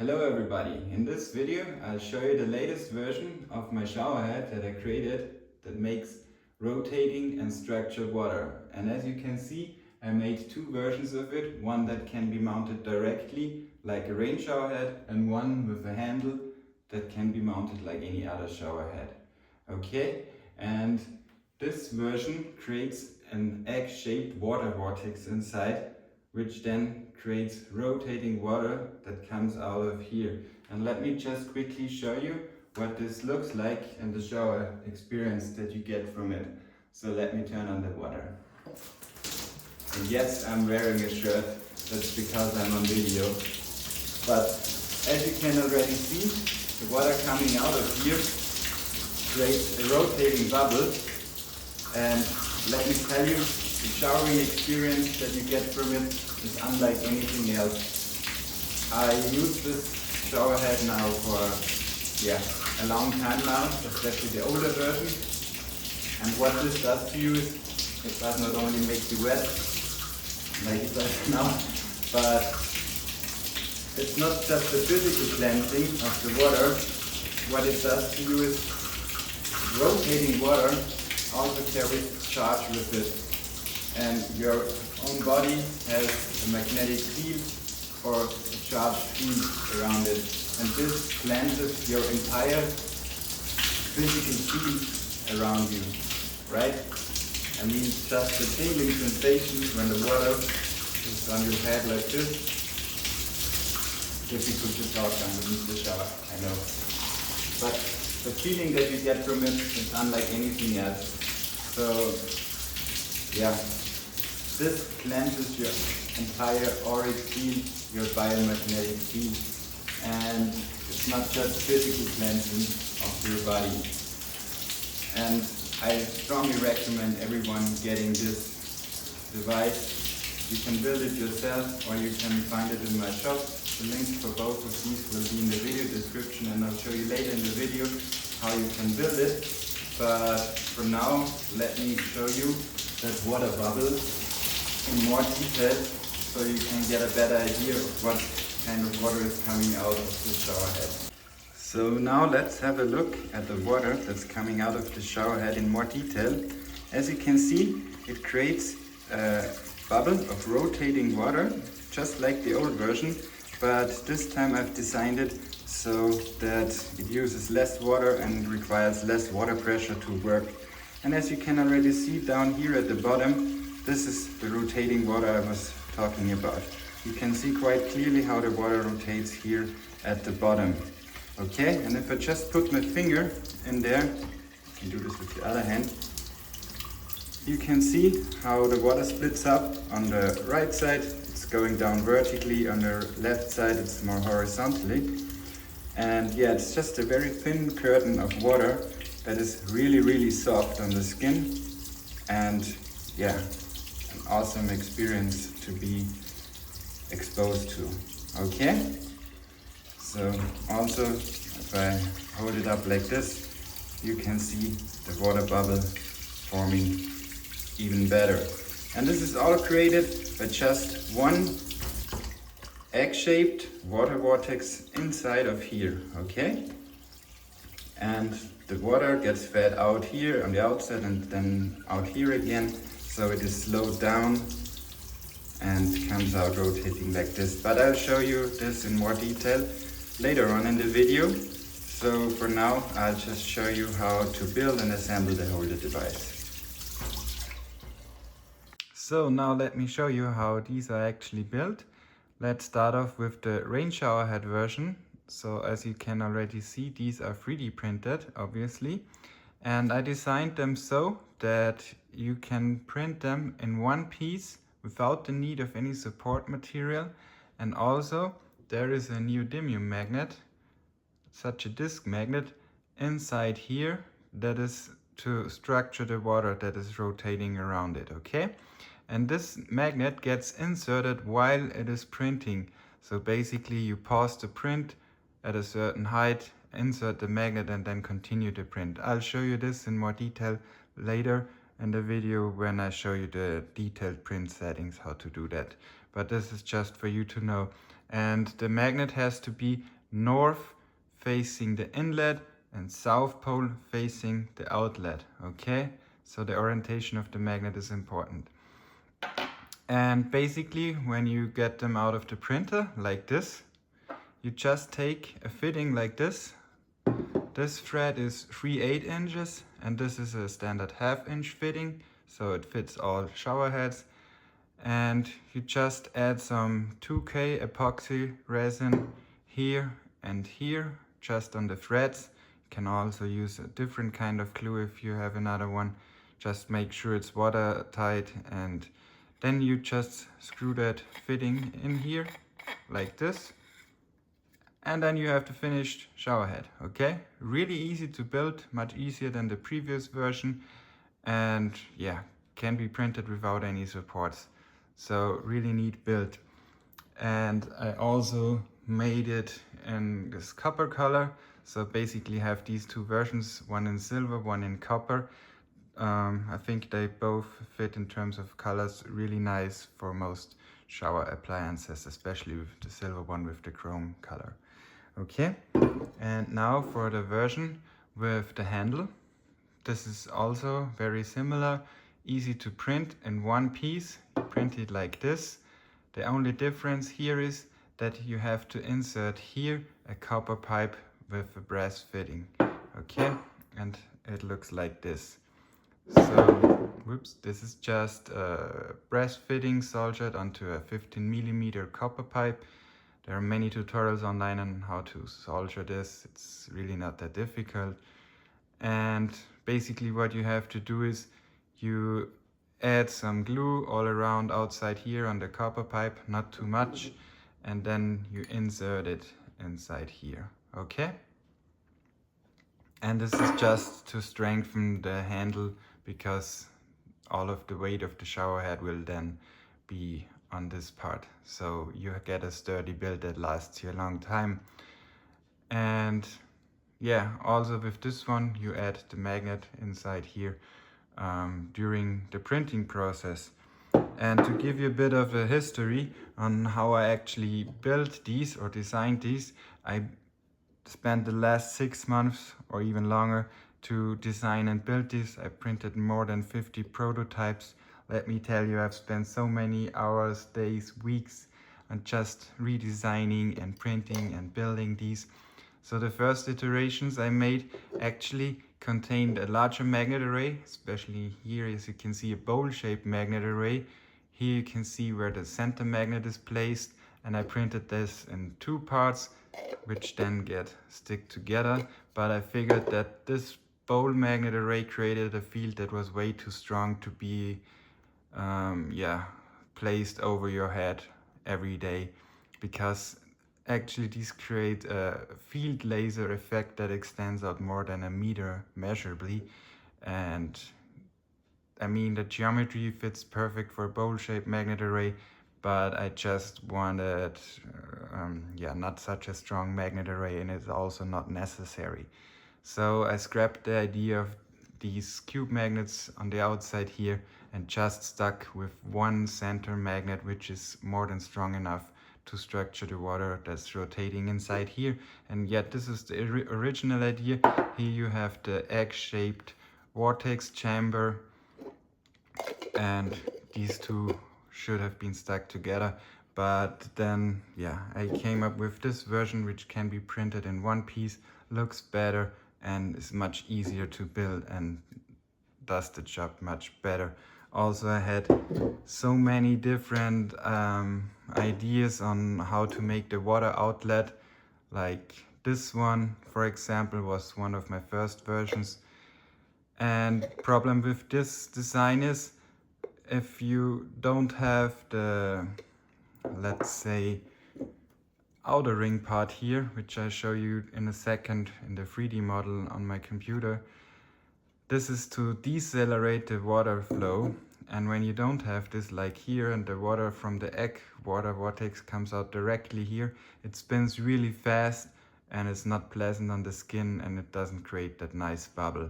Hello everybody, in this video I'll show you the latest version of my shower head that I created that makes rotating and structured water. And as you can see, I made two versions of it, one that can be mounted directly like a rain shower head and one with a handle that can be mounted like any other shower head. Okay, and this version creates an egg-shaped water vortex inside, which then creates rotating water that comes out of here. And let me just quickly show you what this looks like and the shower experience that you get from it. So let me turn on the water. And yes, I'm wearing a shirt, that's because I'm on video. But as you can already see, the water coming out of here creates a rotating bubble. And let me tell you, the showering experience that you get from it is unlike anything else. I use this shower head now for a long time now, especially the older version. And what this does to you is it does not only make you wet like it does now, but it's not just the physical cleansing of the water. What it does to you is rotating water also carries charge with it, and your own body has a magnetic field or a charged field around it, and this cleanses your entire physical field around you, right? I mean, just the tingling sensation when the water is on your head like this. Difficult to talk underneath the shower, I know, but the feeling that you get from it is unlike anything else. So yeah, this cleanses your entire auric field, your biomagnetic field, and it's not just physical cleansing of your body. And I strongly recommend everyone getting this device. You can build it yourself or you can find it in my shop. The links for both of these will be in the video description, and I'll show you later in the video how you can build it. But for now, let me show you that water bubble in more detail so you can get a better idea of what kind of water is coming out of the shower head. So now let's have a look at the water that's coming out of the shower head in more detail. As you can see, it creates a bubble of rotating water, just like the old version, but this time I've designed it so that it uses less water and requires less water pressure to work. And as you can already see down here at the bottom, this is the rotating water I was talking about. You can see quite clearly how the water rotates here at the bottom. Okay, and if I just put my finger in there, you can do this with the other hand, you can see how the water splits up. On the right side it's going down vertically, on the left side it's more horizontally. And yeah, it's just a very thin curtain of water that is really soft on the skin, and yeah, an awesome experience to be exposed to. Okay, so also if I hold it up like this, you can see the water bubble forming even better. And this is all created by just one egg-shaped water vortex inside of here, okay? And the water gets fed out here on the outside and then out here again, so it is slowed down and comes out rotating like this. But I'll show you this in more detail later on in the video. So for now, I'll just show you how to build and assemble the whole device. So now let me show you how these are actually built. Let's start off with the rain shower head version. So as you can already see, these are 3D printed, obviously. And I designed them so that you can print them in one piece without the need of any support material. And also there is a neodymium magnet, such a disc magnet, inside here that is to structure the water that is rotating around it, okay? And this magnet gets inserted while it is printing. So basically you pause the print at a certain height, insert the magnet and then continue to print. I'll show you this in more detail later in the video when I show you the detailed print settings, how to do that. But this is just for you to know. and the magnet has to be north facing the inlet and south pole facing the outlet, okay? So the orientation of the magnet is important. And basically when you get them out of the printer like this, you just take a fitting like this. This thread is 3/8 inches and this is a standard 1/2 inch fitting, so it fits all shower heads. And you just add some 2K epoxy resin here and here, just on the threads. You can also use a different kind of glue if you have another one. Just make sure it's watertight, and then you just screw that fitting in here like this. And then you have the finished shower head, okay? Really easy to build, much easier than the previous version. And yeah, can be printed without any supports. So really neat build. And I also made it in this copper color. So basically have these two versions, one in silver, one in copper. I think they both fit in terms of colors really nice for most shower appliances, especially with the silver one with the chrome color. Okay, and now for the version with the handle. This is also very similar, easy to print in one piece. You print it like this. The only difference here is that you have to insert here a copper pipe with a brass fitting. Okay, and it looks like this. So, whoops, this is just a brass fitting soldered onto a 15mm copper pipe. There are many tutorials online on how to solder this. It's really not that difficult. And basically what you have to do is you add some glue all around outside here on the copper pipe, not too much, and then you insert it inside here, okay? And this is just to strengthen the handle, because all of the weight of the shower head will then be on this part. So you get a sturdy build that lasts you a long time. And yeah, also with this one, you add the magnet inside here during the printing process. And to give you a bit of a history on how I actually built these or designed these, I spent the last 6 months or even longer to design and build this. I printed more than 50 prototypes. Let me tell you, I've spent so many hours, days, weeks on just redesigning and printing and building these. So the first iterations I made actually contained a larger magnet array, especially here as you can see a bowl-shaped magnet array. Here you can see where the center magnet is placed, and I printed this in 2 parts which then stick together. But I figured that this bowl magnet array created a field that was way too strong to be placed over your head every day, because actually these create a field laser effect that extends out more than 1 meter measurably. And I mean, the geometry fits perfect for a bowl-shaped magnet array, but I just wanted not such a strong magnet array, and it's also not necessary. So I scrapped the idea of these cube magnets on the outside here and just stuck with one center magnet, which is more than strong enough to structure the water that's rotating inside here. And yet this is the original idea. Here you have the egg-shaped vortex chamber, and these two should have been stuck together. But then I came up with this version, which can be printed in one piece, looks better and is much easier to build and does the job much better. Also, I had so many different ideas on how to make the water outlet. Like this one, for example, was one of my first versions. And problem with this design is, if you don't have the, let's say, outer ring part here, which I show you in a second in the 3D model on my computer, this is to decelerate the water flow. And when you don't have this, like here, and the water from the egg water vortex comes out directly here, it spins really fast and it's not pleasant on the skin, and it doesn't create that nice bubble.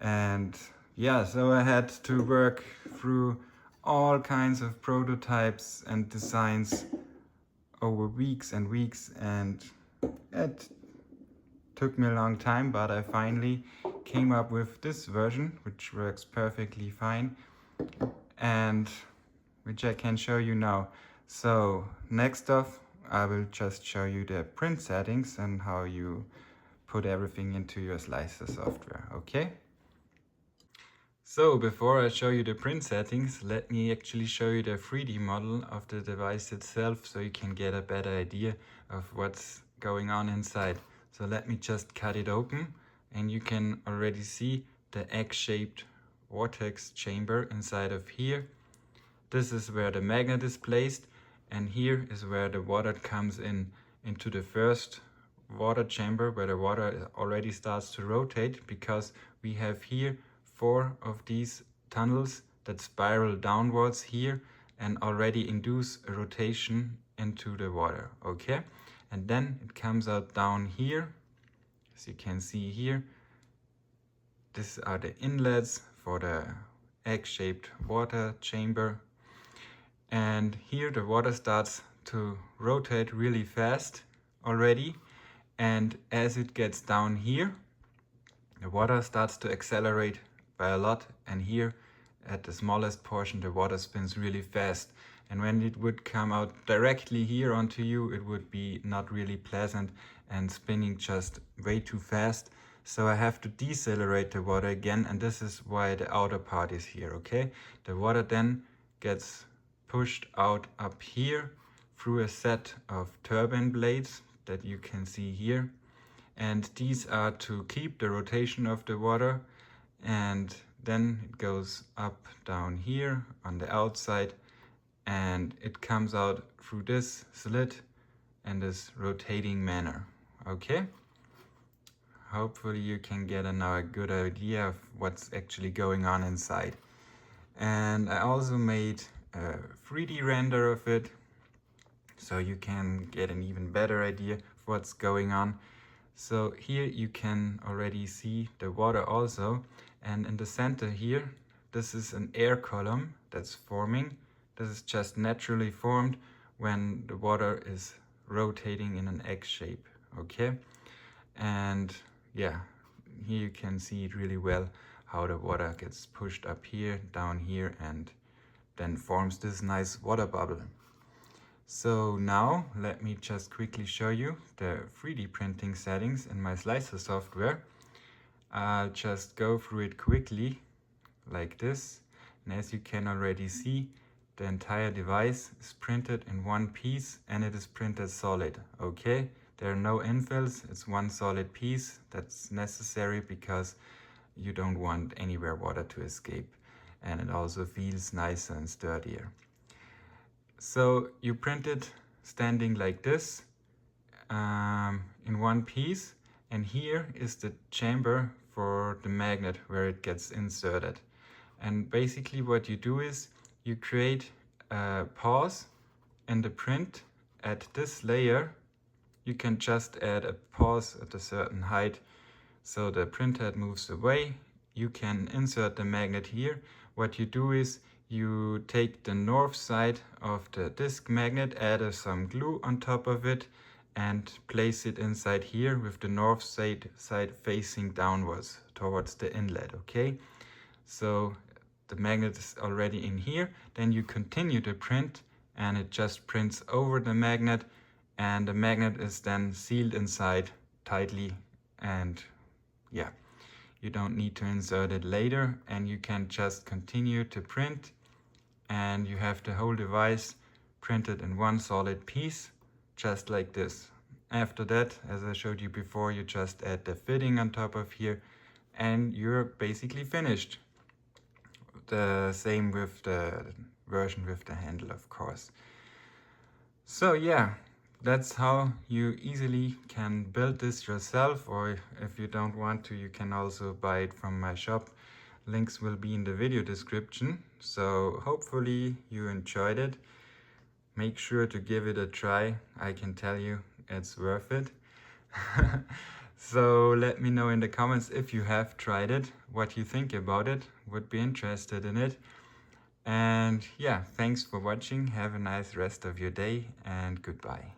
And so I had to work through all kinds of prototypes and designs over weeks and weeks, and it took me a long time, but I finally came up with this version, which works perfectly fine and which I can show you now. So next off, I will just show you the print settings and how you put everything into your slicer software, okay? So before I show you the print settings, let me actually show you the 3D model of the device itself so you can get a better idea of what's going on inside. So let me just cut it open, and you can already see the egg-shaped vortex chamber inside of here. This is where the magnet is placed, and here is where the water comes into the first water chamber, where the water already starts to rotate, because we have here 4 of these tunnels that spiral downwards here and already induce a rotation into the water, okay? And then it comes out down here, as you can see here. These are the inlets for the egg-shaped water chamber. And here the water starts to rotate really fast already. And as it gets down here, the water starts to accelerate by a lot, and here at the smallest portion the water spins really fast, and when it would come out directly here onto you, it would be not really pleasant and spinning just way too fast. So I have to decelerate the water again, and this is why the outer part is here, okay? The water then gets pushed out up here through a set of turbine blades that you can see here, and these are to keep the rotation of the water. And then it goes up down here on the outside, and it comes out through this slit in this rotating manner, okay? Hopefully you can get now a good idea of what's actually going on inside. And I also made a 3D render of it, so you can get an even better idea of what's going on. So here you can already see the water also, and in the center here, this is an air column that's forming. This is just naturally formed when the water is rotating in an egg shape, okay? And yeah, here you can see it really well how the water gets pushed up here, down here, and then forms this nice water bubble. So now let me just quickly show you the 3D printing settings in my slicer software. I'll just go through it quickly like this, and as you can already see, the entire device is printed in one piece, and it is printed solid, okay? There are no infills, it's one solid piece. That's necessary because you don't want anywhere water to escape, and it also feels nicer and sturdier. So you print it standing like this in one piece, and here is the chamber for the magnet where it gets inserted. And basically what you do is you create a pause in the print at this layer. You can just add a pause at a certain height so the print head moves away. You can insert the magnet here. What you do is you take the north side of the disc magnet, add some glue on top of it, and place it inside here with the north side facing downwards towards the inlet, okay? So the magnet is already in here. Then you continue to print, and it just prints over the magnet, and the magnet is then sealed inside tightly, and yeah, you don't need to insert it later, and you can just continue to print, and you have the whole device printed in one solid piece, just like this. After that, as I showed you before, you just add the fitting on top of here, and you're basically finished. The same with the version with the handle, of course. So yeah, that's how you easily can build this yourself, or if you don't want to, you can also buy it from my shop. Links will be in the video description. So hopefully you enjoyed it. Make sure to give it a try. I can tell you it's worth it. So let me know in the comments if you have tried it, what you think about it. Would be interested in it. And yeah, thanks for watching. Have a nice rest of your day and goodbye.